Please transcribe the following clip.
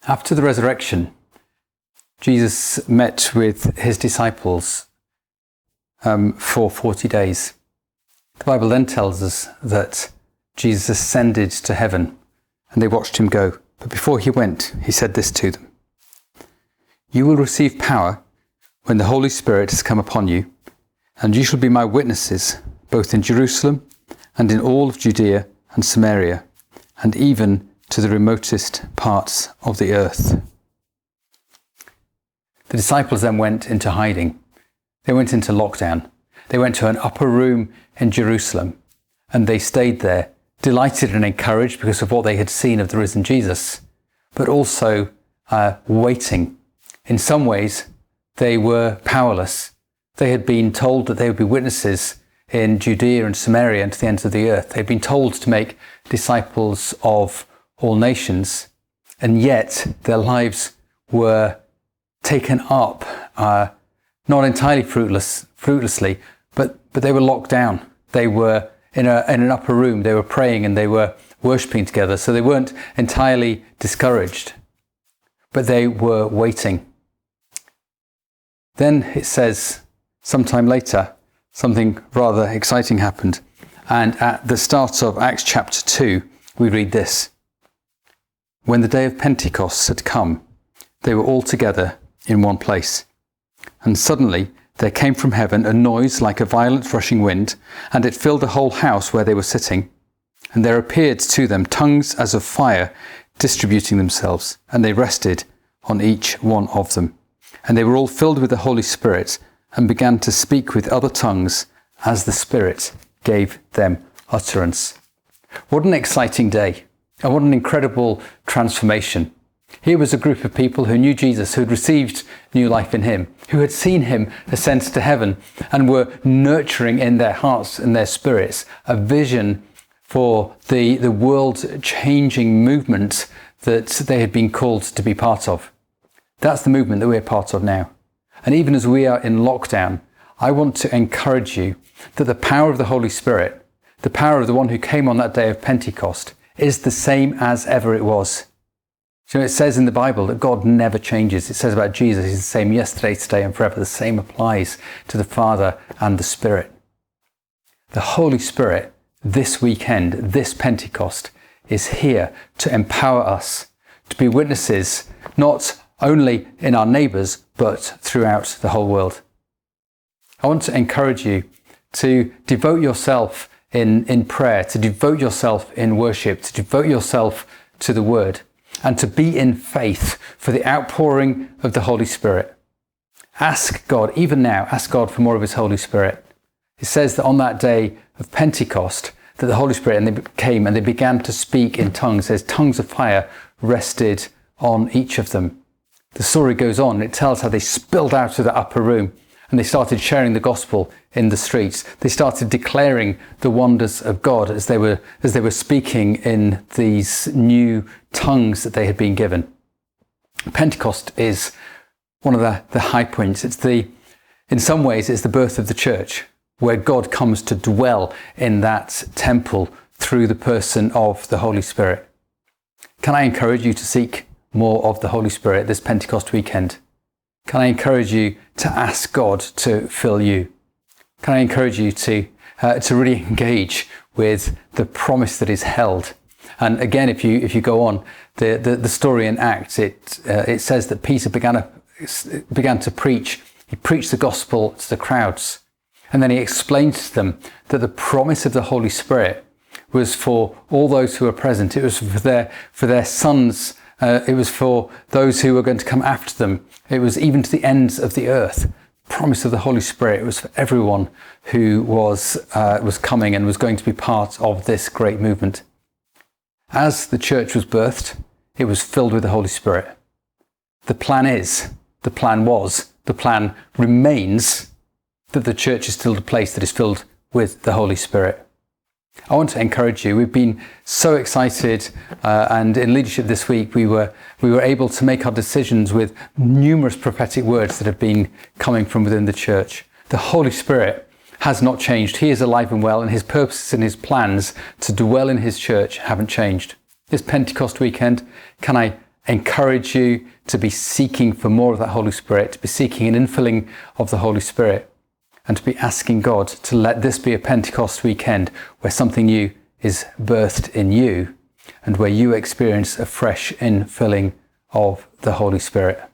After the resurrection, Jesus met with his disciples for 40 days. The Bible then tells us that Jesus ascended to heaven and they watched him go. But before he went, he said this to them: "You will receive power when the Holy Spirit has come upon you, and you shall be my witnesses, both in Jerusalem and in all of Judea and Samaria, and even to the remotest parts of the earth." The disciples then went into hiding. They went into lockdown. They went to an upper room in Jerusalem, and they stayed there, delighted and encouraged because of what they had seen of the risen Jesus, but also waiting. In some ways, they were powerless. They had been told that they would be witnesses in Judea and Samaria and to the ends of the earth. They'd been told to make disciples of all nations, and yet their lives were taken up, not entirely fruitlessly, but they were locked down. They were in an upper room. They were praying and they were worshipping together, so they weren't entirely discouraged, but they were waiting. Then it says, sometime later, something rather exciting happened. And at the start of Acts chapter 2, we read this: "When the day of Pentecost had come, they were all together in one place. And suddenly there came from heaven a noise like a violent rushing wind, and it filled the whole house where they were sitting. And there appeared to them tongues as of fire distributing themselves, and they rested on each one of them. And they were all filled with the Holy Spirit, and began to speak with other tongues as the Spirit gave them utterance." What an exciting day, and what an incredible transformation. Here was a group of people who knew Jesus, who had received new life in him, who had seen him ascend to heaven, and were nurturing in their hearts and their spirits a vision for the world-changing movement that they had been called to be part of. That's the movement that we're part of now. And even as we are in lockdown, I want to encourage you that the power of the Holy Spirit, the power of the one who came on that day of Pentecost, is the same as ever it was. So it says in the Bible that God never changes. It says about Jesus, he's the same yesterday, today, and forever. The same applies to the Father and the Spirit. The Holy Spirit, this weekend, this Pentecost, is here to empower us to be witnesses, not only in our neighbours, but throughout the whole world. I want to encourage you to devote yourself in prayer, to devote yourself in worship, to devote yourself to the Word, and to be in faith for the outpouring of the Holy Spirit. Ask God, even now, ask God for more of his Holy Spirit. It says that on that day of Pentecost, that the Holy Spirit, and they came and they began to speak in tongues. It says tongues of fire rested on each of them. The story goes on, it tells how they spilled out of the upper room and they started sharing the gospel in the streets. They started declaring the wonders of God as they were speaking in these new tongues that they had been given. Pentecost is one of the high points. In some ways, it's the birth of the church, where God comes to dwell in that temple through the person of the Holy Spirit. Can I encourage you to seek more of the Holy Spirit this Pentecost weekend? Can I encourage you to ask God to fill you? Can I encourage you to really engage with the promise that is held? And again, if you go on, the story in Acts, it says that Peter began to preach. He preached the gospel to the crowds, and then he explained to them that the promise of the Holy Spirit was for all those who were present. It was for their sons. It was for those who were going to come after them. It was even to the ends of the earth. Promise of the Holy Spirit. It was for everyone who was coming and was going to be part of this great movement. As the church was birthed, it was filled with the Holy Spirit. The plan remains that the church is still the place that is filled with the Holy Spirit. I want to encourage you. We've been so excited, and in leadership this week, we were able to make our decisions with numerous prophetic words that have been coming from within the church. The Holy Spirit has not changed. He is alive and well, and his purposes and his plans to dwell in his church haven't changed. This Pentecost weekend, can I encourage you to be seeking for more of that Holy Spirit, to be seeking an infilling of the Holy Spirit, and to be asking God to let this be a Pentecost weekend where something new is birthed in you and where you experience a fresh infilling of the Holy Spirit.